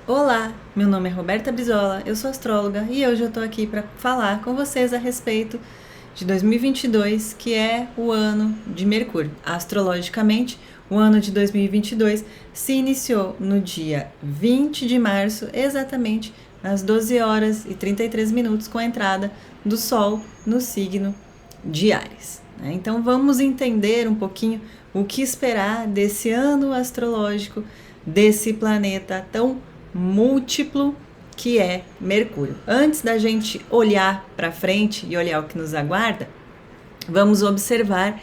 Olá, meu nome é Roberta Brizola, eu sou astróloga e hoje eu tô aqui para falar com vocês a respeito de 2022, que é o ano de Mercúrio. Astrologicamente, o ano de 2022 se iniciou no dia 20 de março, exatamente às 12 horas e 33 minutos, com a entrada do Sol no signo de Áries. Então vamos entender um pouquinho o que esperar desse ano astrológico, desse planeta tão múltiplo que é Mercúrio. Antes da gente olhar para frente e olhar o que nos aguarda, vamos observar,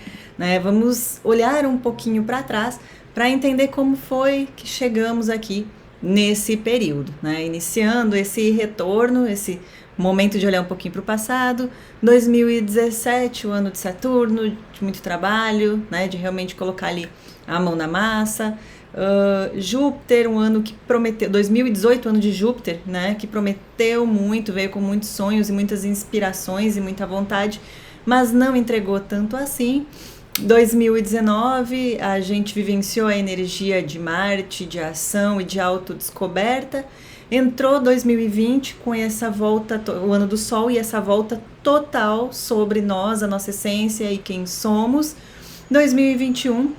vamos olhar um pouquinho para trás para entender como foi que chegamos aqui nesse período, iniciando esse retorno, esse momento de olhar um pouquinho para o passado. 2017, o ano de Saturno, de muito trabalho, de realmente colocar ali a mão na massa. Júpiter, um ano que prometeu, 2018, ano de Júpiter, que prometeu muito, veio com muitos sonhos e muitas inspirações e muita vontade, mas não entregou tanto assim. 2019, a gente vivenciou a energia de Marte, de ação e de autodescoberta. Entrou 2020 com essa volta, o ano do Sol, e essa volta total sobre nós, a nossa essência e quem somos. 2021,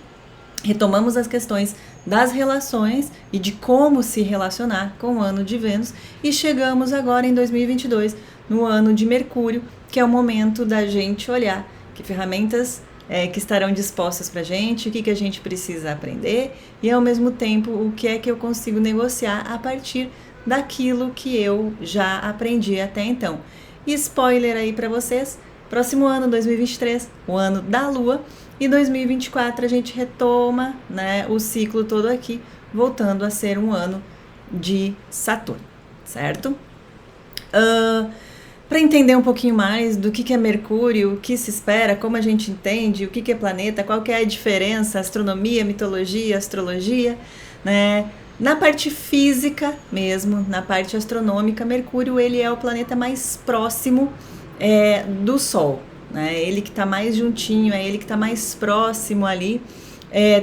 retomamos as questões das relações e de como se relacionar com o ano de Vênus, e chegamos agora em 2022, no ano de Mercúrio, que é o momento da gente olhar que ferramentas que estarão dispostas para a gente, o que a gente precisa aprender e, ao mesmo tempo, o que é que eu consigo negociar a partir daquilo que eu já aprendi até então. E spoiler aí para vocês, próximo ano, 2023, o ano da Lua, e 2024 a gente retoma, o ciclo todo aqui, voltando a ser um ano de Saturno, certo? Para entender um pouquinho mais do que é Mercúrio, o que se espera, como a gente entende, o que é planeta, qual que é a diferença, astronomia, mitologia, astrologia, Na parte física mesmo, na parte astronômica, Mercúrio ele é o planeta mais próximo do Sol, ele que está mais juntinho, é ele que está mais próximo ali.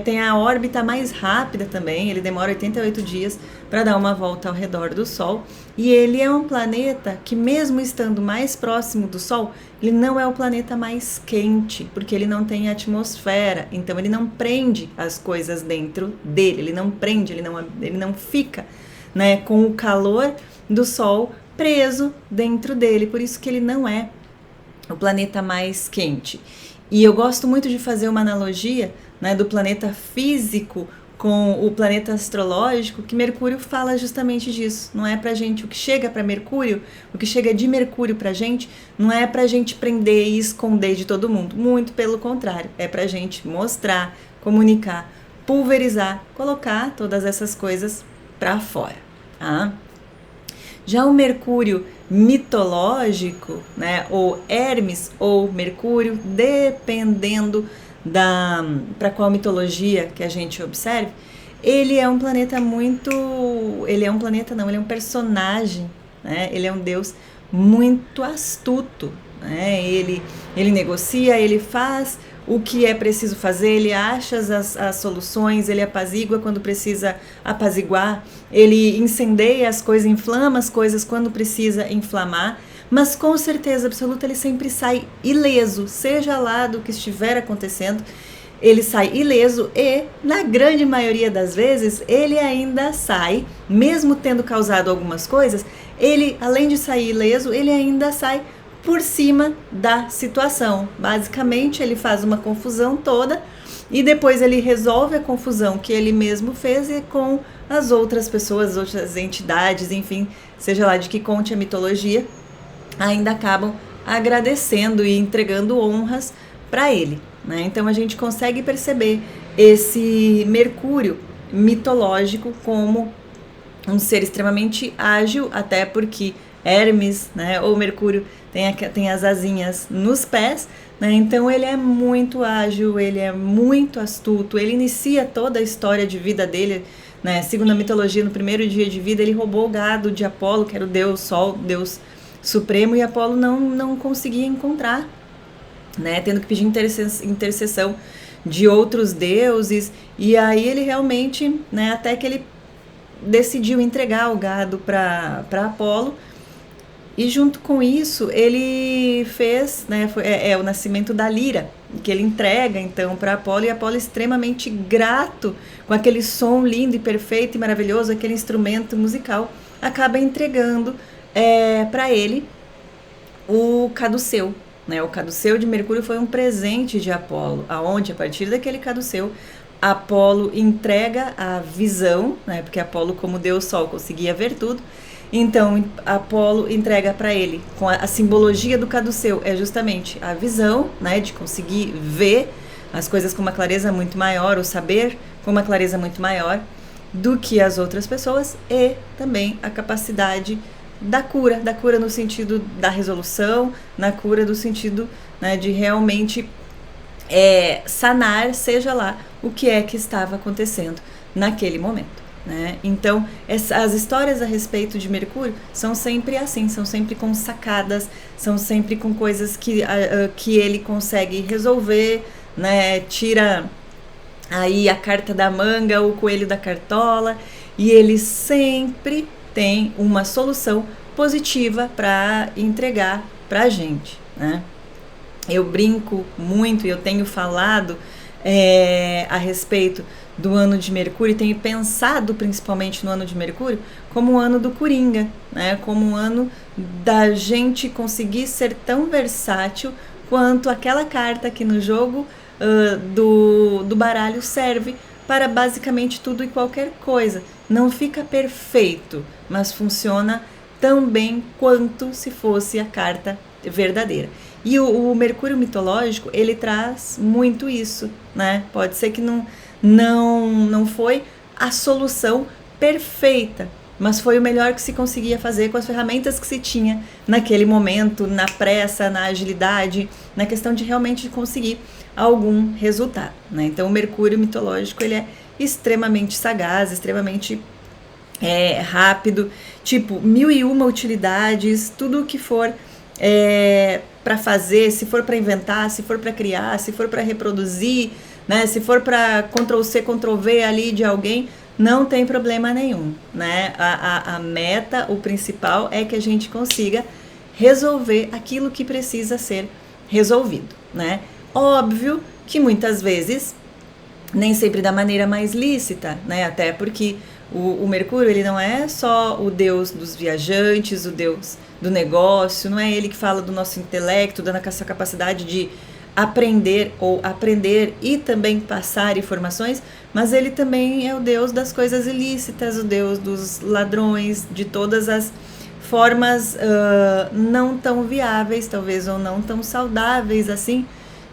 Tem a órbita mais rápida também, ele demora 88 dias para dar uma volta ao redor do Sol, e ele é um planeta que, mesmo estando mais próximo do Sol, ele não é o planeta mais quente, porque ele não tem atmosfera, então ele não prende as coisas dentro dele, ele não prende, ele não fica com o calor do Sol preso dentro dele, por isso que ele não é o planeta mais quente. E eu gosto muito de fazer uma analogia do planeta físico com o planeta astrológico, que Mercúrio fala justamente disso. Não é pra gente, o que chega para Mercúrio, o que chega de Mercúrio pra gente, não é pra gente prender e esconder de todo mundo. Muito pelo contrário, é pra gente mostrar, comunicar, pulverizar, colocar todas essas coisas pra fora. Tá? Já o Mercúrio mitológico, ou Hermes ou Mercúrio, dependendo para qual mitologia que a gente observe, ele é um planeta ele é um personagem, ele é um deus muito astuto, ele negocia, ele faz o que é preciso fazer, ele acha as soluções, ele apazigua quando precisa apaziguar, ele incendeia as coisas, inflama as coisas quando precisa inflamar, mas com certeza absoluta ele sempre sai ileso, seja lá do que estiver acontecendo, ele sai ileso e, na grande maioria das vezes, ele ainda sai, mesmo tendo causado algumas coisas, ele, além de sair ileso, ele ainda sai por cima da situação. Basicamente, ele faz uma confusão toda e depois ele resolve a confusão que ele mesmo fez e com as outras pessoas, as outras entidades, enfim, seja lá de que conte a mitologia, ainda acabam agradecendo e entregando honras para ele. Então a gente consegue perceber esse Mercúrio mitológico como um ser extremamente ágil, até porque Hermes, ou Mercúrio, tem as asinhas nos pés, então ele é muito ágil, ele é muito astuto, ele inicia toda a história de vida dele, segundo a mitologia, no primeiro dia de vida ele roubou o gado de Apolo, que era o deus Sol, deus supremo, e Apolo não conseguia encontrar, tendo que pedir intercessão de outros deuses, e aí ele realmente, até que ele decidiu entregar o gado para Apolo, e junto com isso ele fez, né, o nascimento da lira, que ele entrega então para Apolo, e Apolo, extremamente grato com aquele som lindo e perfeito e maravilhoso, aquele instrumento musical, acaba entregando para ele o caduceu. O caduceu de Mercúrio foi um presente de Apolo, aonde a partir daquele caduceu Apolo entrega a visão, né, porque Apolo, como Deus Sol, conseguia ver tudo. Então Apolo entrega para ele, com a simbologia do caduceu, é justamente a visão, né, de conseguir ver as coisas com uma clareza muito maior, o saber com uma clareza muito maior do que as outras pessoas, e também a capacidade da cura no sentido da resolução, na cura do sentido, né, de realmente sanar, seja lá o que é que estava acontecendo naquele momento. Né? Então, as histórias a respeito de Mercúrio são sempre assim, são sempre com sacadas, são sempre com coisas que ele consegue resolver, né? Tira aí a carta da manga, o coelho da cartola, e ele sempre tem uma solução positiva para entregar para a gente. Né? Eu brinco muito e eu tenho falado a respeito do ano de Mercúrio, tenho pensado principalmente no ano de Mercúrio como um ano do Coringa, né? Como um ano da gente conseguir ser tão versátil quanto aquela carta que no jogo do baralho serve para basicamente tudo e qualquer coisa. Não fica perfeito, mas funciona tão bem quanto se fosse a carta verdadeira. E o Mercúrio mitológico, ele traz muito isso, né? Pode ser que não foi a solução perfeita, mas foi o melhor que se conseguia fazer com as ferramentas que se tinha naquele momento, na pressa, na agilidade, na questão de realmente conseguir algum resultado. Né? Então o Mercúrio mitológico, ele é extremamente sagaz, extremamente rápido, tipo 1001 utilidades, tudo o que for para fazer, se for para inventar, se for para criar, se for para reproduzir, né? Se for para Ctrl+C, Ctrl+V ali de alguém, não tem problema nenhum. Né? A meta, o principal é que a gente consiga resolver aquilo que precisa ser resolvido. Né? Óbvio que muitas vezes, nem sempre da maneira mais lícita, né? Até porque o Mercúrio, ele não é só o deus dos viajantes, o deus do negócio, não é ele que fala do nosso intelecto, da nossa capacidade de aprender e também passar informações, mas ele também é o deus das coisas ilícitas, o deus dos ladrões, de todas as formas não tão viáveis, talvez, ou não tão saudáveis assim,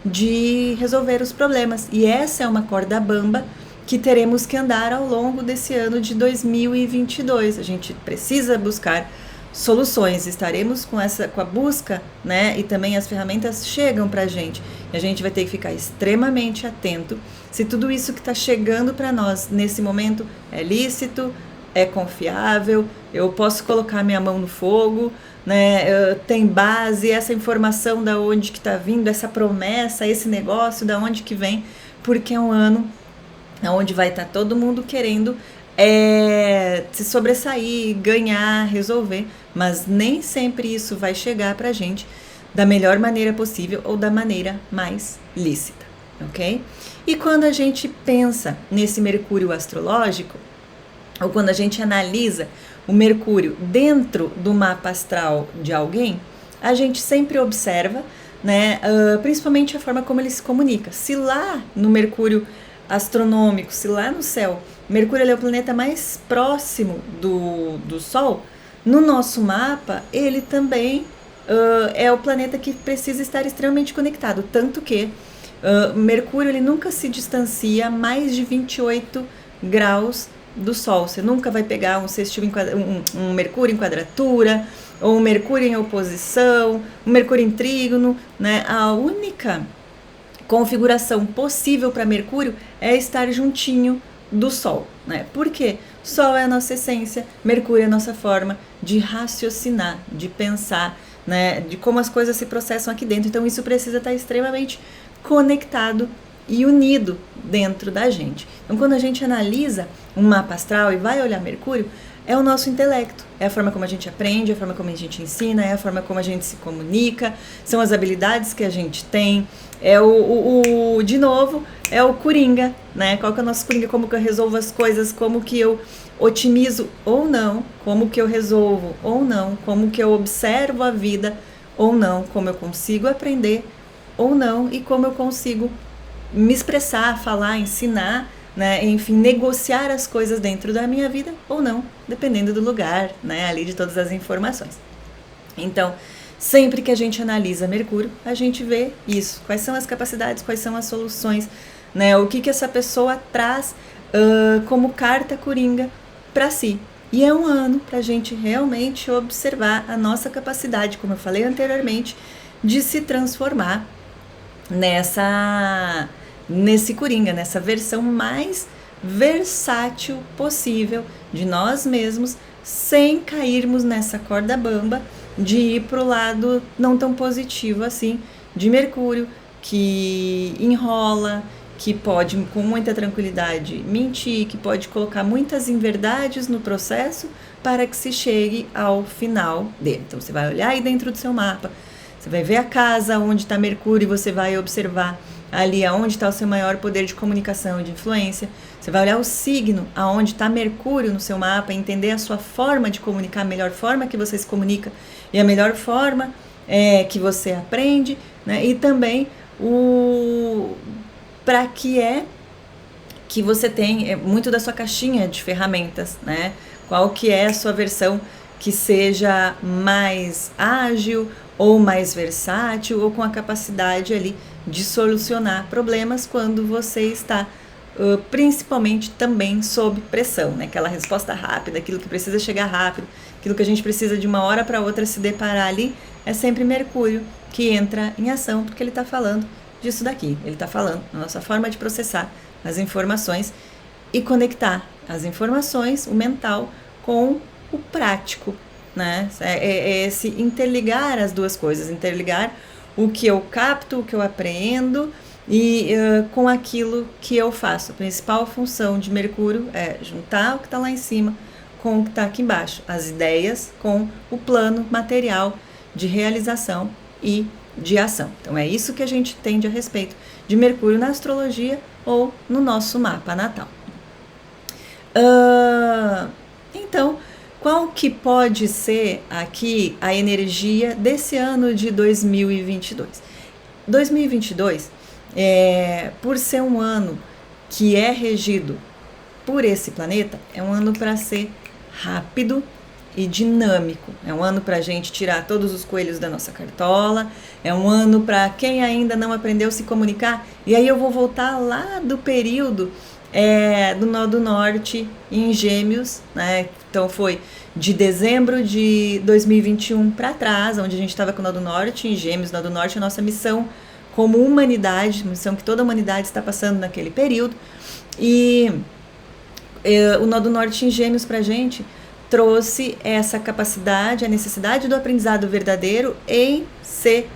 de resolver os problemas. E essa é uma corda bamba que teremos que andar ao longo desse ano de 2022. A gente precisa buscar soluções, estaremos com a busca, né? E também as ferramentas chegam para a gente. E a gente vai ter que ficar extremamente atento se tudo isso que está chegando para nós nesse momento é lícito, é confiável, eu posso colocar minha mão no fogo, né? Tem base, essa informação da onde que está vindo, essa promessa, esse negócio, da onde que vem, porque é um ano onde vai estar todo mundo querendo se sobressair, ganhar, resolver, mas nem sempre isso vai chegar pra gente da melhor maneira possível ou da maneira mais lícita, ok? E quando a gente pensa nesse Mercúrio astrológico, ou quando a gente analisa o Mercúrio dentro do mapa astral de alguém, a gente sempre observa, né, principalmente a forma como ele se comunica. Se lá no Mercúrio astronômico, se lá no céu Mercúrio é o planeta mais próximo do Sol, no nosso mapa ele também é o planeta que precisa estar extremamente conectado, tanto que Mercúrio, ele nunca se distancia mais de 28 graus do Sol. Você nunca vai pegar um Mercúrio em quadratura, ou um Mercúrio em oposição, um Mercúrio em trígono, né? A única configuração possível para Mercúrio é estar juntinho do Sol, né? Por quê? Sol é a nossa essência, Mercúrio é a nossa forma de raciocinar, de pensar, né? De como as coisas se processam aqui dentro. Então isso precisa estar extremamente conectado e unido dentro da gente. Então, quando a gente analisa um mapa astral e vai olhar Mercúrio, é o nosso intelecto, é a forma como a gente aprende, é a forma como a gente ensina, é a forma como a gente se comunica, são as habilidades que a gente tem, de novo, é o Coringa, né? Qual que é o nosso Coringa? Como que eu resolvo as coisas, como que eu otimizo ou não, como que eu resolvo ou não, como que eu observo a vida ou não, como eu consigo aprender ou não e como eu consigo me expressar, falar, ensinar, né? Enfim, negociar as coisas dentro da minha vida ou não, dependendo do lugar, né? Ali de todas as informações. Então, sempre que a gente analisa Mercúrio, a gente vê isso. Quais são as capacidades, quais são as soluções, né? O que essa pessoa traz como carta coringa para si. E é um ano para a gente realmente observar a nossa capacidade, como eu falei anteriormente, de se transformar nesse coringa, nessa versão mais versátil possível de nós mesmos, sem cairmos nessa corda bamba de ir pro lado não tão positivo assim de Mercúrio, que enrola, que pode com muita tranquilidade mentir, que pode colocar muitas inverdades no processo para que se chegue ao final dele. Então você vai olhar aí dentro do seu mapa, você vai ver a casa onde está Mercúrio e você vai observar ali aonde está o seu maior poder de comunicação e de influência. Você vai olhar o signo aonde está Mercúrio no seu mapa, entender a sua forma de comunicar, a melhor forma que você se comunica e a melhor forma que você aprende, né? E também para que você tem muito da sua caixinha de ferramentas, né? Qual que é a sua versão que seja mais ágil ou mais versátil ou com a capacidade ali de solucionar problemas quando você está principalmente também sob pressão, né? Aquela resposta rápida, aquilo que precisa chegar rápido, aquilo que a gente precisa de uma hora para outra se deparar ali, é sempre Mercúrio que entra em ação, porque ele está falando disso daqui, ele está falando da nossa forma de processar as informações e conectar as informações, o mental, com o prático, né? É esse interligar as duas coisas, interligar o que eu capto, o que eu aprendo e com aquilo que eu faço. A principal função de Mercúrio é juntar o que está lá em cima com o que está aqui embaixo, as ideias com o plano material de realização e de ação. Então é isso que a gente entende a respeito de Mercúrio na astrologia ou no nosso mapa natal. Então, qual que pode ser aqui a energia desse ano de 2022? 2022, por ser um ano que é regido por esse planeta, é um ano para ser rápido e dinâmico. É um ano para a gente tirar todos os coelhos da nossa cartola, é um ano para quem ainda não aprendeu a se comunicar, e aí eu vou voltar lá do período do Nó do Norte em Gêmeos, né? Então foi de dezembro de 2021 para trás, onde a gente estava com o Nó do Norte em Gêmeos. Nó do Norte é a nossa missão como humanidade, missão que toda a humanidade está passando naquele período, e o Nó do Norte em Gêmeos para a gente trouxe essa capacidade, a necessidade do aprendizado verdadeiro em se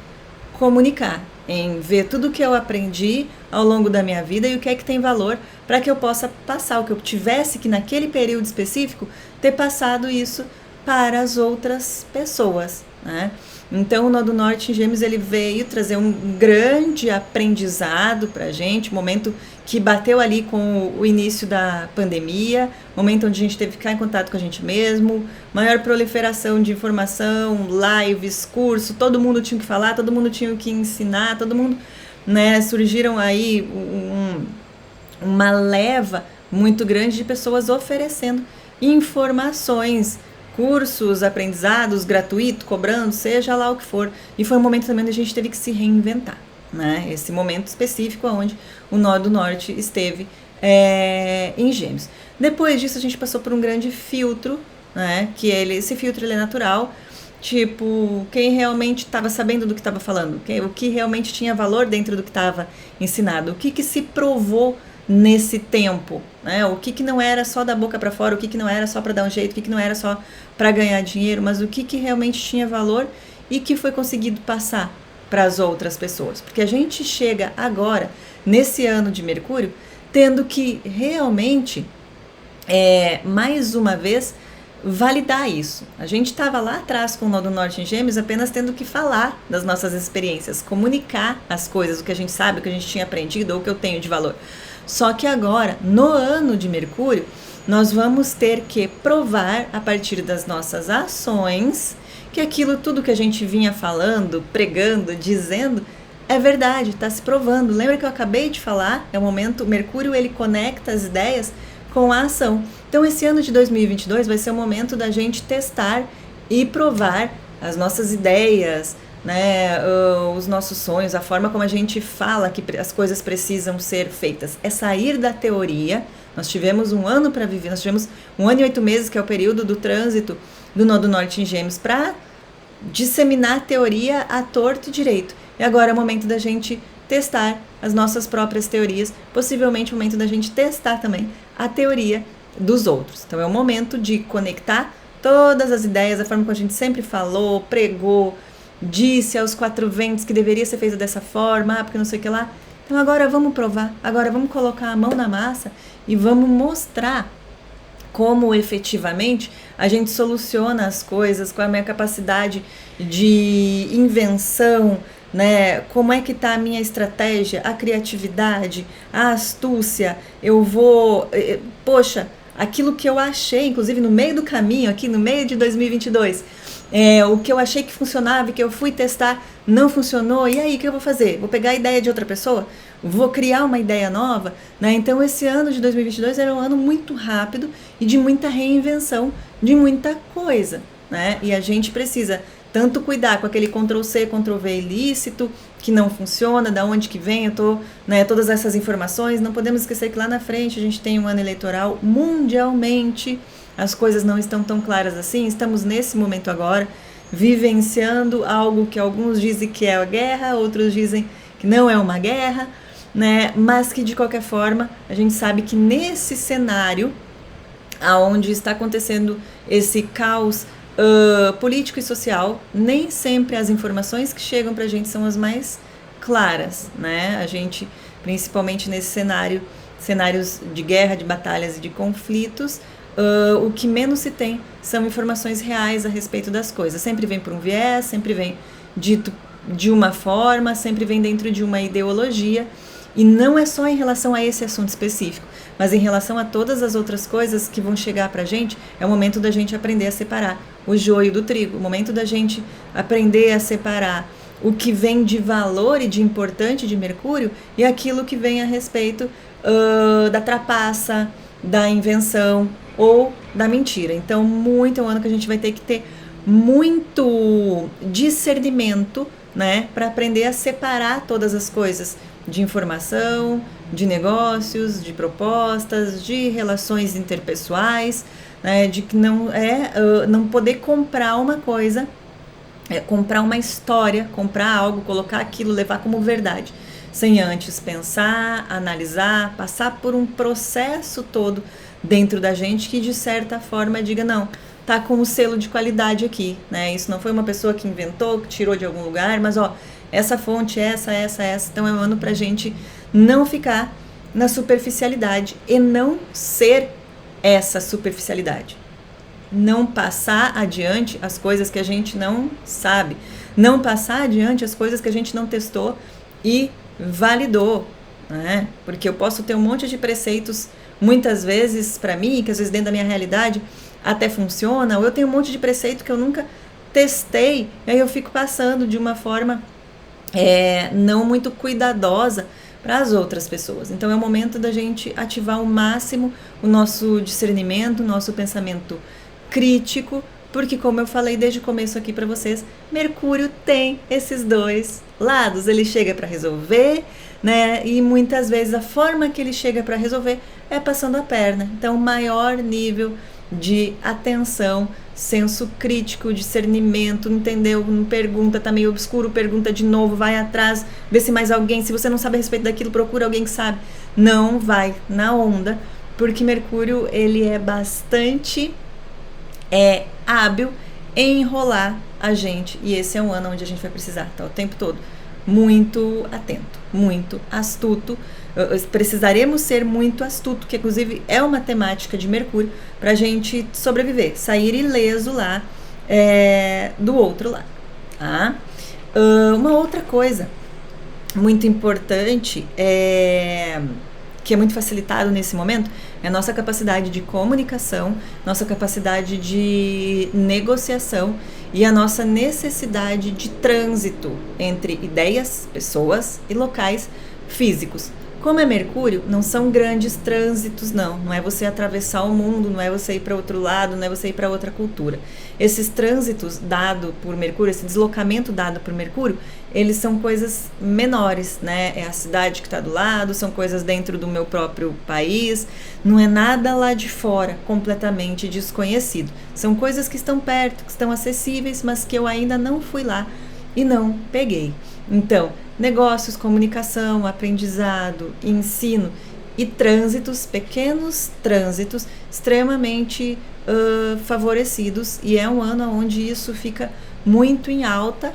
comunicar, em ver tudo que eu aprendi ao longo da minha vida e o que é que tem valor para que eu possa passar o que eu tivesse que naquele período específico ter passado isso para as outras pessoas, né? Então o Nó do Norte em Gêmeos ele veio trazer um grande aprendizado para a gente, momento que bateu ali com o início da pandemia, momento onde a gente teve que ficar em contato com a gente mesmo, maior proliferação de informação, lives, curso, todo mundo tinha que falar, todo mundo tinha que ensinar, todo mundo, né, surgiram aí uma leva muito grande de pessoas oferecendo informações, cursos, aprendizados, gratuito, cobrando, seja lá o que for. E foi um momento também onde a gente teve que se reinventar, né? Esse momento específico onde o Nó do Norte esteve em Gêmeos. Depois disso a gente passou por um grande filtro, né? Que esse filtro ele é natural, tipo, quem realmente estava sabendo do que estava falando, o que realmente tinha valor dentro do que estava ensinado, o que se provou nesse tempo, né? O que não era só da boca para fora, o que não era só para dar um jeito, o que não era só para ganhar dinheiro, mas o que realmente tinha valor e que foi conseguido passar para as outras pessoas. Porque a gente chega agora nesse ano de Mercúrio, tendo que realmente, mais uma vez, validar isso. A gente estava lá atrás com o Nó do Norte em Gêmeos apenas tendo que falar das nossas experiências, comunicar as coisas, o que a gente sabe, o que a gente tinha aprendido ou o que eu tenho de valor. Só que agora, no ano de Mercúrio, nós vamos ter que provar a partir das nossas ações que aquilo tudo que a gente vinha falando, pregando, dizendo, é verdade, está se provando. Lembra que eu acabei de falar? É o momento, Mercúrio ele conecta as ideias com a ação. Então esse ano de 2022 vai ser o momento da gente testar e provar as nossas ideias, né, os nossos sonhos, a forma como a gente fala que as coisas precisam ser feitas. É sair da teoria. Nós tivemos um ano para viver, nós tivemos 1 ano e 8 meses, que é o período do trânsito do Nó do Norte em Gêmeos, para disseminar a teoria a torto e direito. E agora é o momento da gente testar as nossas próprias teorias, possivelmente o momento da gente testar também a teoria dos outros. Então é o momento de conectar todas as ideias, a forma como a gente sempre falou, pregou, disse aos quatro ventos que deveria ser feito dessa forma, porque não sei o que lá. Então agora vamos provar, agora vamos colocar a mão na massa e vamos mostrar como efetivamente a gente soluciona as coisas, qual é a minha capacidade de invenção, né? Como é que está a minha estratégia, a criatividade, a astúcia. Eu vou, poxa, aquilo que eu achei, inclusive no meio do caminho, aqui no meio de 2022, o que eu achei que funcionava e que eu fui testar não funcionou, e aí o que eu vou fazer? Vou pegar a ideia de outra pessoa? Vou criar uma ideia nova? Né? Então esse ano de 2022 era um ano muito rápido e de muita reinvenção de muita coisa, né? E a gente precisa tanto cuidar com aquele Ctrl+C, Ctrl+V ilícito, que não funciona, da onde que vem, todas essas informações. Não podemos esquecer que lá na frente a gente tem um ano eleitoral mundialmente, as coisas não estão tão claras assim, estamos nesse momento agora, vivenciando algo que alguns dizem que é a guerra, outros dizem que não é uma guerra, né? Mas que de qualquer forma, a gente sabe que nesse cenário, aonde está acontecendo esse caos político e social, nem sempre as informações que chegam pra gente são as mais claras, né? A gente, principalmente nesse cenários de guerra, de batalhas e de conflitos, o que menos se tem são informações reais a respeito das coisas. Sempre vem por um viés, sempre vem dito de uma forma, sempre vem dentro de uma ideologia, e não é só em relação a esse assunto específico, mas em relação a todas as outras coisas que vão chegar pra gente. É o momento da gente aprender a separar o joio do trigo, o momento da gente aprender a separar o que vem de valor e de importante de Mercúrio e aquilo que vem a respeito da trapaça, da invenção ou da mentira. Então, é um ano que a gente vai ter que ter muito discernimento, né, para aprender a separar todas as coisas de informação, de negócios, de propostas, de relações interpessoais, né, de que não poder comprar uma coisa, comprar uma história, comprar algo, colocar aquilo, levar como verdade, sem antes pensar, analisar, passar por um processo todo dentro da gente que de certa forma diga, não, tá com o selo de qualidade aqui, né? Isso não foi uma pessoa que inventou, que tirou de algum lugar, mas essa fonte, essa. Então é um ano pra gente não ficar na superficialidade e não ser essa superficialidade. Não passar adiante as coisas que a gente não sabe. Não passar adiante as coisas que a gente não testou e validou, né? Porque eu posso ter um monte de preceitos, muitas vezes para mim, que às vezes dentro da minha realidade até funciona, ou eu tenho um monte de preceito que eu nunca testei, e aí eu fico passando de uma forma não muito cuidadosa para as outras pessoas. Então é o momento da gente ativar ao máximo o nosso discernimento, o nosso pensamento crítico, porque como eu falei desde o começo aqui para vocês, Mercúrio tem esses dois lados. Ele chega para resolver, né? E muitas vezes a forma que ele chega para resolver é passando a perna. Então, maior nível de atenção, senso crítico, discernimento, entendeu? Não pergunta, tá meio obscuro, pergunta de novo, vai atrás, vê se mais alguém, se você não sabe a respeito daquilo, procura alguém que sabe. Não vai na onda, porque Mercúrio, ele é bastante hábil em enrolar a gente, e esse é um ano onde a gente vai precisar estar o tempo todo muito atento, muito astuto, Precisaremos ser muito astuto, que inclusive é uma temática de Mercúrio, para a gente sobreviver, sair ileso lá do outro lado. Tá? Uma outra coisa muito importante que é muito facilitado nesse momento é a nossa capacidade de comunicação, nossa capacidade de negociação e a nossa necessidade de trânsito entre ideias, pessoas e locais físicos. Como é Mercúrio, não são grandes trânsitos, não é você atravessar o mundo, não é você ir para outro lado, não é você ir para outra cultura. Esses trânsitos dado por Mercúrio, esse deslocamento dado por Mercúrio, eles são coisas menores, né? É a cidade que está do lado, são coisas dentro do meu próprio país, não é nada lá de fora, completamente desconhecido. São coisas que estão perto, que estão acessíveis, mas que eu ainda não fui lá e não peguei. Então, negócios, comunicação, aprendizado, ensino e trânsitos, pequenos trânsitos extremamente favorecidos, e é um ano onde isso fica muito em alta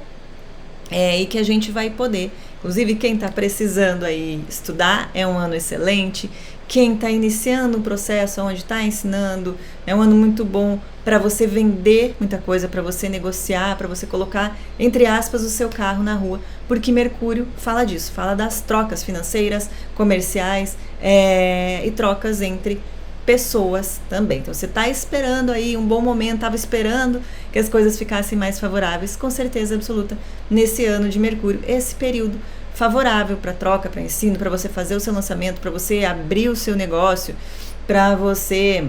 e que a gente vai poder, inclusive quem está precisando aí estudar, é um ano excelente. Quem está iniciando um processo onde está ensinando, é um ano muito bom para você vender muita coisa, para você negociar, para você colocar, entre aspas, o seu carro na rua, porque Mercúrio fala disso, fala das trocas financeiras, comerciais e trocas entre pessoas também. Então você está esperando aí um bom momento, estava esperando que as coisas ficassem mais favoráveis, com certeza absoluta, nesse ano de Mercúrio, esse período favorável para troca, para ensino, para você fazer o seu lançamento, para você abrir o seu negócio, para você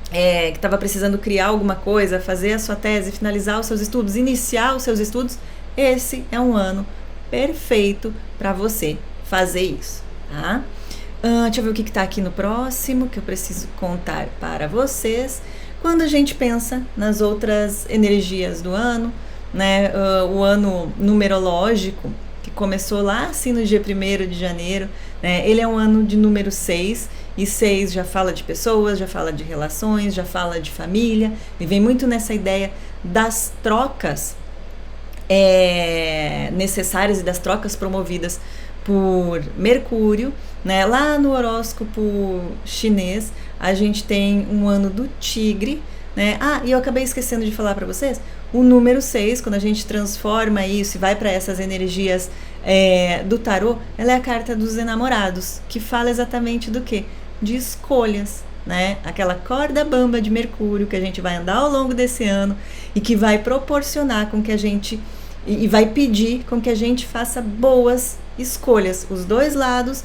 que estava precisando criar alguma coisa, fazer a sua tese, finalizar os seus estudos, iniciar os seus estudos. Esse é um ano perfeito para você fazer isso, tá? Deixa eu ver o que está aqui no próximo que eu preciso contar para vocês. Quando a gente pensa nas outras energias do ano, né, o ano numerológico, que começou lá assim no dia 1º de janeiro, né, ele é um ano de número 6, e 6 já fala de pessoas, já fala de relações, já fala de família, e vem muito nessa ideia das trocas necessárias e das trocas promovidas por Mercúrio, né? Lá no horóscopo chinês a gente tem um ano do tigre, né? E eu acabei esquecendo de falar para vocês, o número 6, quando a gente transforma isso e vai para essas energias do tarô, ela é a carta dos enamorados, que fala exatamente do quê? De escolhas, né? Aquela corda bamba de Mercúrio que a gente vai andar ao longo desse ano e que vai proporcionar com que a gente e vai pedir com que a gente faça boas escolhas. Os dois lados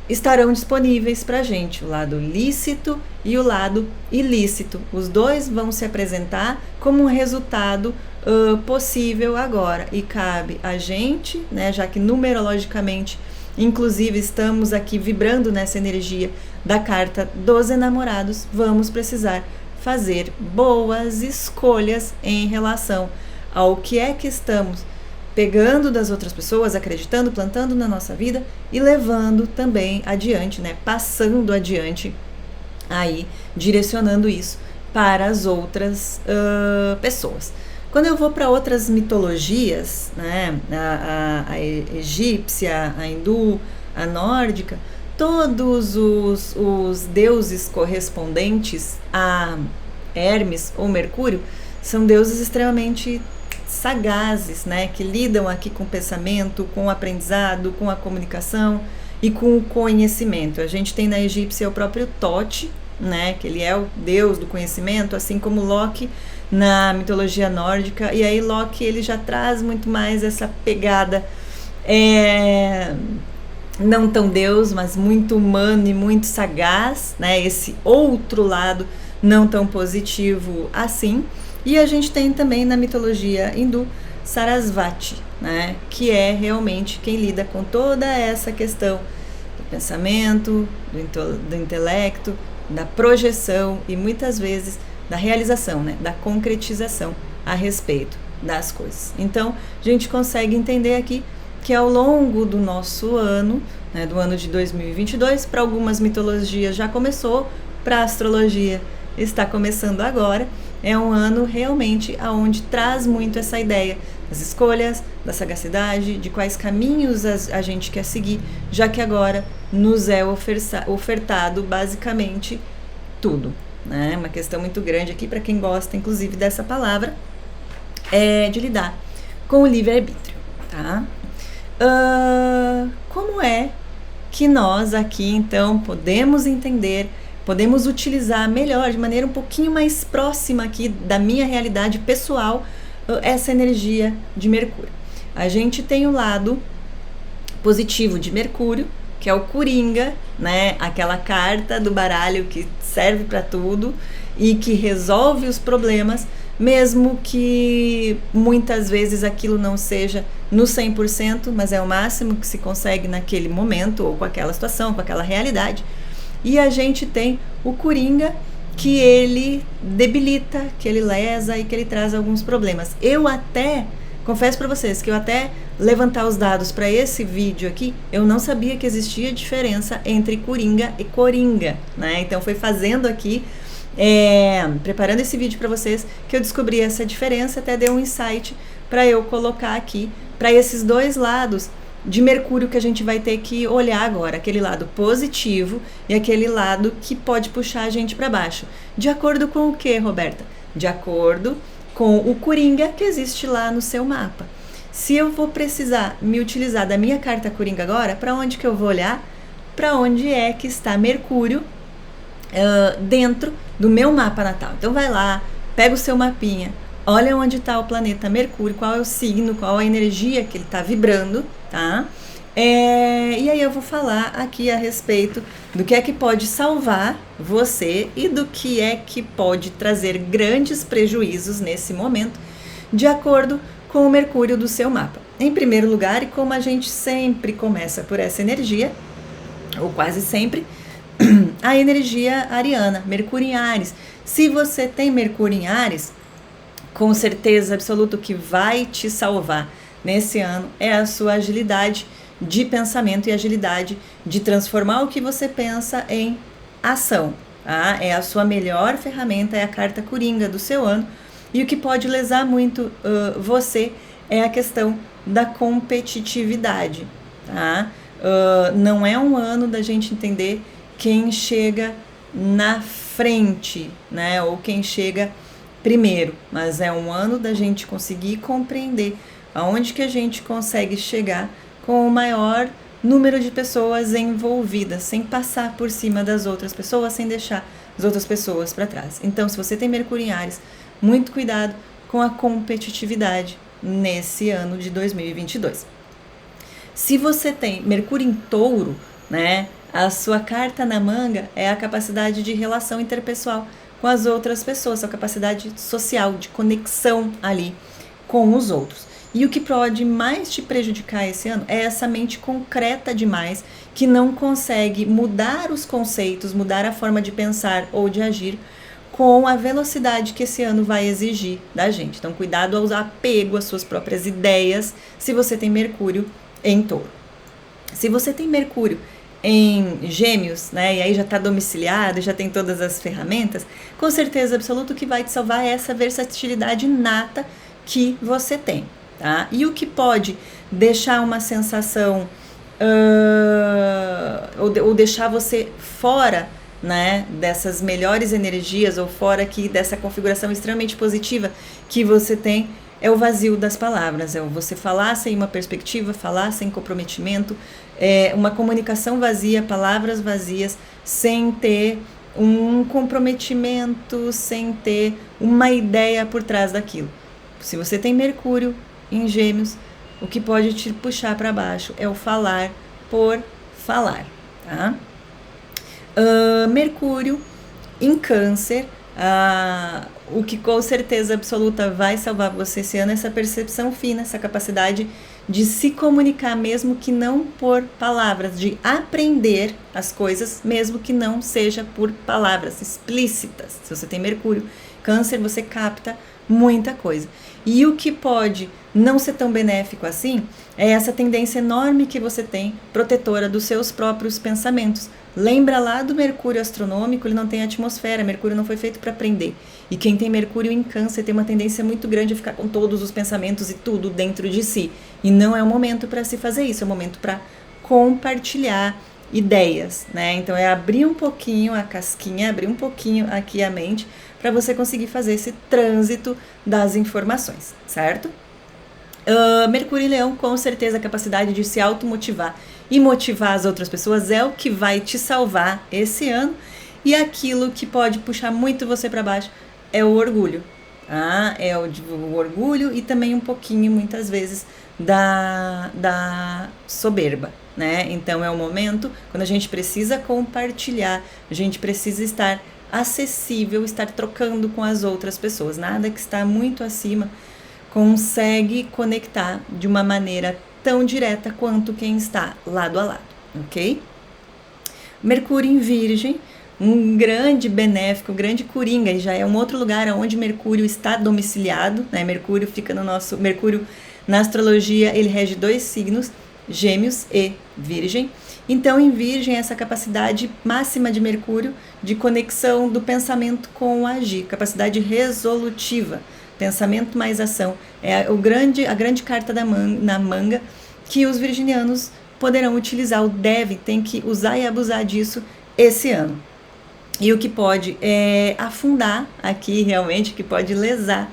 estarão disponíveis para a gente, o lado lícito e o lado ilícito. Os dois vão se apresentar como um resultado possível agora, e cabe a gente, né, já que numerologicamente, inclusive, estamos aqui vibrando nessa energia da carta dos enamorados, vamos precisar fazer boas escolhas em relação ao que é que estamos pegando das outras pessoas, acreditando, plantando na nossa vida e levando também adiante, né? Passando adiante aí, direcionando isso para as outras pessoas. Quando eu vou para outras mitologias, né? A egípcia, a hindu, a nórdica, todos os deuses correspondentes a Hermes ou Mercúrio são deuses extremamente sagazes, né, que lidam aqui com o pensamento, com o aprendizado, com a comunicação e com o conhecimento. A gente tem na egípcia o próprio Tote, né, que ele é o deus do conhecimento, assim como Loki na mitologia nórdica, e aí Loki ele já traz muito mais essa pegada não tão deus, mas muito humano e muito sagaz, né, esse outro lado não tão positivo assim. E a gente tem também na mitologia hindu Sarasvati, né, que é realmente quem lida com toda essa questão do pensamento, do intelecto, da projeção e muitas vezes da realização, né, da concretização a respeito das coisas. Então, a gente consegue entender aqui que ao longo do nosso ano, né, do ano de 2022, para algumas mitologias já começou, para a astrologia está começando agora, é um ano realmente onde traz muito essa ideia das escolhas, da sagacidade, de quais caminhos a gente quer seguir, já que agora nos é ofertado basicamente tudo, né? Uma questão muito grande aqui para quem gosta, inclusive, dessa palavra, é de lidar com o livre-arbítrio, tá? Como é que nós aqui, então, podemos entender, podemos utilizar melhor, de maneira um pouquinho mais próxima aqui da minha realidade pessoal, essa energia de Mercúrio? A gente tem o lado positivo de Mercúrio, que é o Coringa, né? Aquela carta do baralho que serve para tudo e que resolve os problemas, mesmo que muitas vezes aquilo não seja no 100%, mas é o máximo que se consegue naquele momento, ou com aquela situação, com aquela realidade. E a gente tem o Coringa, que ele debilita, que ele lesa e que ele traz alguns problemas. Eu até, confesso para vocês, que eu até levantar os dados para esse vídeo aqui, eu não sabia que existia diferença entre Coringa e Coringa, né? Então foi fazendo aqui, preparando esse vídeo para vocês, que eu descobri essa diferença, até deu um insight para eu colocar aqui, para esses dois lados de Mercúrio que a gente vai ter que olhar agora, aquele lado positivo e aquele lado que pode puxar a gente para baixo. De acordo com o que, Roberta? De acordo com o Coringa que existe lá no seu mapa. Se eu vou precisar me utilizar da minha carta Coringa agora, para onde que eu vou olhar? Para onde é que está Mercúrio dentro do meu mapa natal. Então vai lá, pega o seu mapinha, olha onde está o planeta Mercúrio, qual é o signo, qual a energia que ele está vibrando, tá? E aí eu vou falar aqui a respeito do que é que pode salvar você e do que é que pode trazer grandes prejuízos nesse momento, de acordo com o Mercúrio do seu mapa. Em primeiro lugar, e como a gente sempre começa por essa energia, ou quase sempre, a energia ariana, Mercúrio em Áries. Se você tem Mercúrio em Áries, com certeza absoluta o que vai te salvar nesse ano é a sua agilidade de pensamento e agilidade de transformar o que você pensa em ação. Tá? É a sua melhor ferramenta, é a carta Coringa do seu ano. E o que pode lesar muito você é a questão da competitividade. Tá? Não é um ano da gente entender quem chega na frente, né? Ou quem chega primeiro, mas é um ano da gente conseguir compreender aonde que a gente consegue chegar com o maior número de pessoas envolvidas, sem passar por cima das outras pessoas, sem deixar as outras pessoas para trás. Então, se você tem Mercúrio em Áries, muito cuidado com a competitividade nesse ano de 2022. Se você tem Mercúrio em Touro, né, a sua carta na manga é a capacidade de relação interpessoal com as outras pessoas, a capacidade social, de conexão ali com os outros. E o que pode mais te prejudicar esse ano é essa mente concreta demais, que não consegue mudar os conceitos, mudar a forma de pensar ou de agir com a velocidade que esse ano vai exigir da gente. Então, cuidado ao apego às suas próprias ideias, se você tem Mercúrio em Touro. Se você tem Mercúrio em Gêmeos, né, e aí já está domiciliado, já tem todas as ferramentas, com certeza absoluta o que vai te salvar é essa versatilidade nata que você tem, tá? E o que pode deixar uma sensação ou deixar você fora, né, dessas melhores energias, ou fora aqui dessa configuração extremamente positiva que você tem, é o vazio das palavras, é você falar sem uma perspectiva, falar sem comprometimento, uma comunicação vazia, palavras vazias, sem ter um comprometimento, sem ter uma ideia por trás daquilo. Se você tem Mercúrio em Gêmeos, o que pode te puxar para baixo é o falar por falar, tá? Mercúrio em Câncer, o que com certeza absoluta vai salvar você esse ano é essa percepção fina, essa capacidade de se comunicar, mesmo que não por palavras, de aprender as coisas, mesmo que não seja por palavras explícitas. Se você tem Mercúrio, Câncer, você capta muita coisa. E o que pode não ser tão benéfico assim é essa tendência enorme que você tem, protetora dos seus próprios pensamentos. Lembra lá do Mercúrio astronômico, ele não tem atmosfera, Mercúrio não foi feito para prender. E quem tem Mercúrio em Câncer tem uma tendência muito grande a ficar com todos os pensamentos e tudo dentro de si. E não é o momento para se fazer isso, é o momento para compartilhar ideias, né? Então é abrir um pouquinho a casquinha, abrir um pouquinho aqui a mente para você conseguir fazer esse trânsito das informações, certo? Mercúrio em Leão, com certeza a capacidade de se automotivar e motivar as outras pessoas é o que vai te salvar esse ano. E aquilo que pode puxar muito você para baixo é o orgulho, tá? É o orgulho e também um pouquinho, muitas vezes, da soberba, né? Então é o momento quando a gente precisa compartilhar, a gente precisa estar acessível, estar trocando com as outras pessoas. Nada que está muito acima consegue conectar de uma maneira tão direta quanto quem está lado a lado, ok? Mercúrio em Virgem, um grande benéfico, grande coringa, e já é um outro lugar onde Mercúrio está domiciliado, né? Mercúrio na astrologia, ele rege 2 signos, Gêmeos e Virgem. Então, em Virgem, essa capacidade máxima de Mercúrio de conexão do pensamento com o agir, capacidade resolutiva, pensamento mais ação, é a grande carta na manga que os virginianos poderão utilizar, tem que usar e abusar disso esse ano. E o que pode afundar aqui realmente, que pode lesar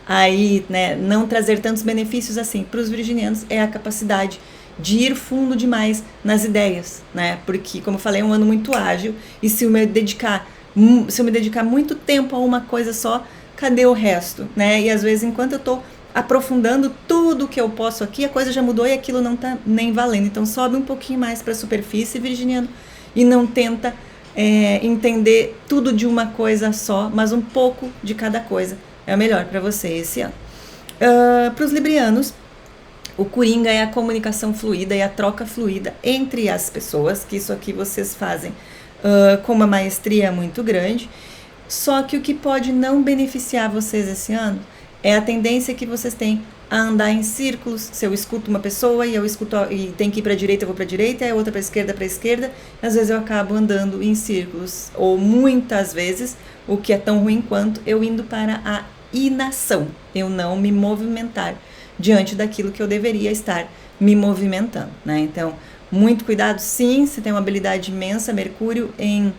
aí, né, não trazer tantos benefícios assim para os virginianos, é a capacidade de ir fundo demais nas ideias, né? Porque, como eu falei, é um ano muito ágil e se eu me dedicar muito tempo a uma coisa só, cadê o resto, né? E às vezes, enquanto eu estou aprofundando tudo que eu posso aqui, a coisa já mudou e aquilo não tá nem valendo. Então sobe um pouquinho mais para a superfície, virginiano, e não tenta entender tudo de uma coisa só, mas um pouco de cada coisa. É o melhor para você esse ano. Para os librianos, o Coringa é a comunicação fluida e a troca fluida entre as pessoas, que isso aqui vocês fazem com uma maestria muito grande. Só que o que pode não beneficiar vocês esse ano é a tendência que vocês têm a andar em círculos. Se eu escuto uma pessoa e tem que ir para a direita, eu vou para a direita, e a outra para a esquerda, às vezes eu acabo andando em círculos. Ou muitas vezes, o que é tão ruim quanto, eu indo para a inação, eu não me movimentar diante daquilo que eu deveria estar me movimentando, né? Então, muito cuidado, sim, você tem uma habilidade imensa, Mercúrio em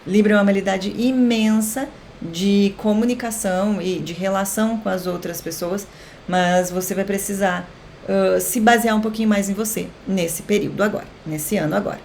Libra é uma habilidade imensa de comunicação e de relação com as outras pessoas, mas você vai precisar se basear um pouquinho mais em você nesse período agora, nesse ano agora.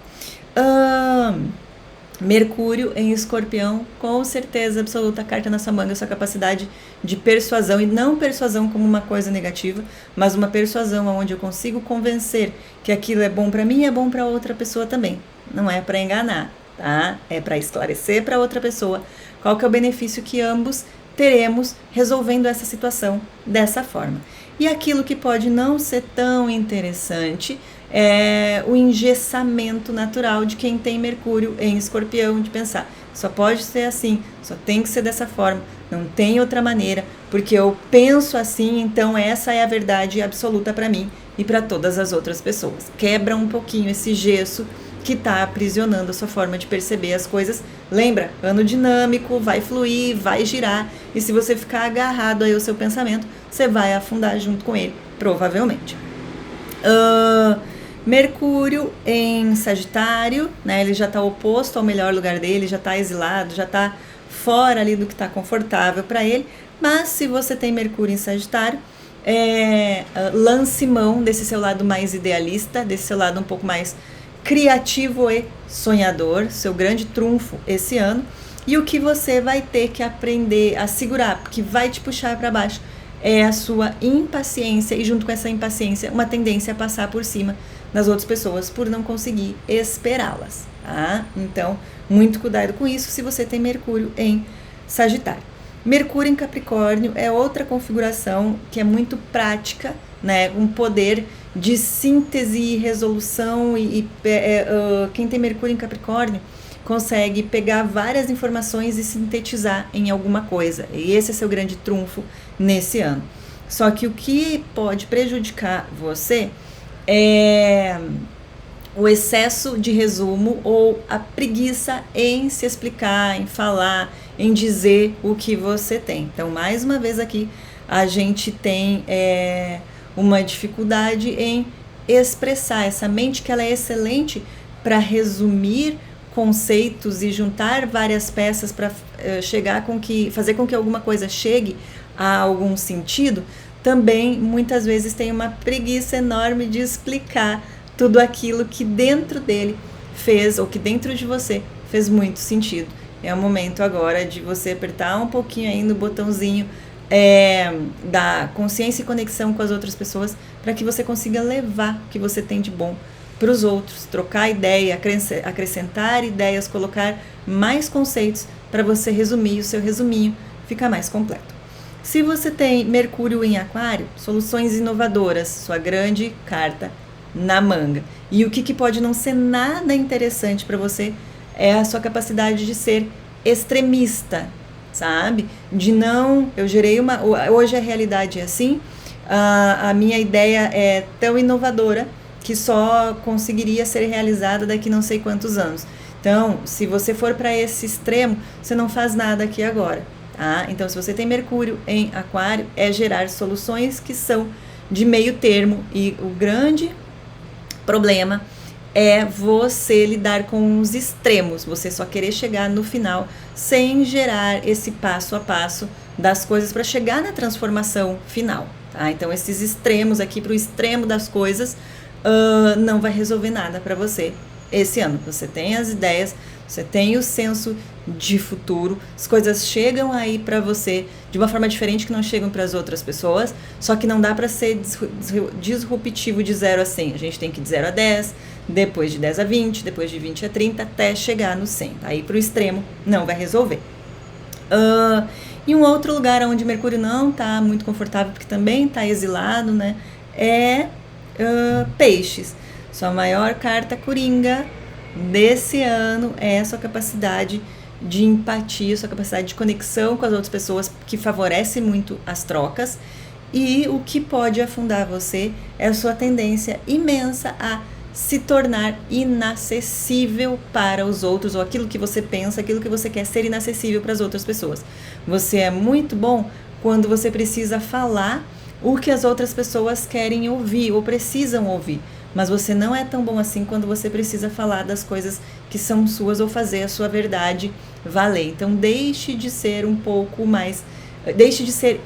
Mercúrio em Escorpião, com certeza absoluta, carta na sua manga, sua capacidade de persuasão, e não persuasão como uma coisa negativa, mas uma persuasão onde eu consigo convencer que aquilo é bom para mim e é bom para outra pessoa também. Não é para enganar, tá? É para esclarecer para outra pessoa qual que é o benefício que ambos teremos resolvendo essa situação dessa forma. E aquilo que pode não ser tão interessante é o engessamento natural de quem tem Mercúrio em Escorpião, de pensar, só pode ser assim, só tem que ser dessa forma, não tem outra maneira, porque eu penso assim, então essa é a verdade absoluta para mim e para todas as outras pessoas. Quebra um pouquinho esse gesso que está aprisionando a sua forma de perceber as coisas. Lembra, ano dinâmico, vai fluir, vai girar, e se você ficar agarrado aí ao seu pensamento, você vai afundar junto com ele, provavelmente. Mercúrio em Sagitário, né, ele já está oposto ao melhor lugar dele, já está exilado, já está fora ali do que está confortável para ele, mas se você tem Mercúrio em Sagitário, lance mão desse seu lado mais idealista, desse seu lado um pouco mais criativo e sonhador, seu grande trunfo esse ano, e o que você vai ter que aprender a segurar, que vai te puxar para baixo, é a sua impaciência, e junto com essa impaciência, uma tendência a passar por cima das outras pessoas por não conseguir esperá-las, tá? Então, muito cuidado com isso se você tem Mercúrio em Sagitário. Mercúrio em Capricórnio é outra configuração que é muito prática, né? Um poder de síntese e resolução, quem tem Mercúrio em Capricórnio consegue pegar várias informações e sintetizar em alguma coisa. E esse é seu grande trunfo nesse ano. Só que o que pode prejudicar você é o excesso de resumo ou a preguiça em se explicar, em falar, em dizer o que você tem. Então, mais uma vez aqui, a gente tem uma dificuldade em expressar essa mente que ela é excelente para resumir conceitos e juntar várias peças para fazer com que alguma coisa chegue a algum sentido. Também muitas vezes tem uma preguiça enorme de explicar tudo aquilo que dentro dele fez, ou que dentro de você fez muito sentido. É o momento agora de você apertar um pouquinho aí no botãozinho da consciência e conexão com as outras pessoas, para que você consiga levar o que você tem de bom para os outros, trocar ideia, acrescentar ideias, colocar mais conceitos para você resumir, o seu resuminho fica mais completo. Se você tem Mercúrio em Aquário, soluções inovadoras, sua grande carta na manga. E o que pode não ser nada interessante para você é a sua capacidade de ser extremista, sabe? De não... Hoje a realidade é assim, a minha ideia é tão inovadora que só conseguiria ser realizada daqui não sei quantos anos. Então, se você for para esse extremo, você não faz nada aqui agora, tá? Então, se você tem Mercúrio em Aquário, é gerar soluções que são de meio termo, e o grande problema é você lidar com os extremos, você só querer chegar no final sem gerar esse passo a passo das coisas para chegar na transformação final, tá? Então, esses extremos aqui para o extremo das coisas não vai resolver nada para você esse ano. Você tem as ideias, você tem o senso de futuro, as coisas chegam aí para você de uma forma diferente que não chegam para as outras pessoas, só que não dá para ser disruptivo de 0 a 100. A gente tem que ir de 0 a 10, depois de 10 a 20, depois de 20 a 30, até chegar no 100. Aí para o extremo não vai resolver. E um outro lugar onde Mercúrio não está muito confortável, porque também está exilado, né, é Peixes. Sua maior carta coringa desse ano é a sua capacidade de empatia, sua capacidade de conexão com as outras pessoas, que favorece muito as trocas. E o que pode afundar você é a sua tendência imensa a se tornar inacessível para os outros, ou aquilo que você pensa, aquilo que você quer ser inacessível para as outras pessoas. Você é muito bom quando você precisa falar o que as outras pessoas querem ouvir ou precisam ouvir, mas você não é tão bom assim quando você precisa falar das coisas que são suas ou fazer a sua verdade valer. Então deixe de ser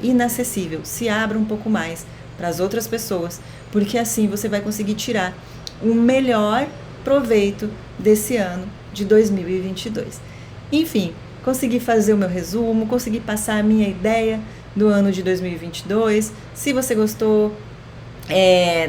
inacessível, se abra um pouco mais para as outras pessoas, porque assim você vai conseguir tirar o melhor proveito desse ano de 2022. Enfim, consegui fazer o meu resumo, consegui passar a minha ideia do ano de 2022. Se você gostou,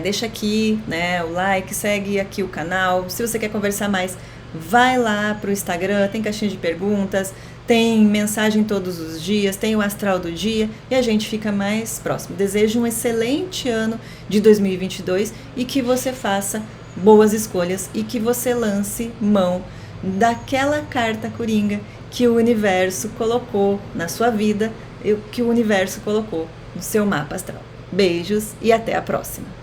deixa aqui, né, o like, segue aqui o canal. Se você quer conversar mais, vai lá pro Instagram, tem caixinha de perguntas, tem mensagem todos os dias, tem o astral do dia e a gente fica mais próximo. Desejo um excelente ano de 2022 e que você faça boas escolhas e que você lance mão daquela carta coringa que o universo colocou na sua vida, que o universo colocou no seu mapa astral. Beijos e até a próxima!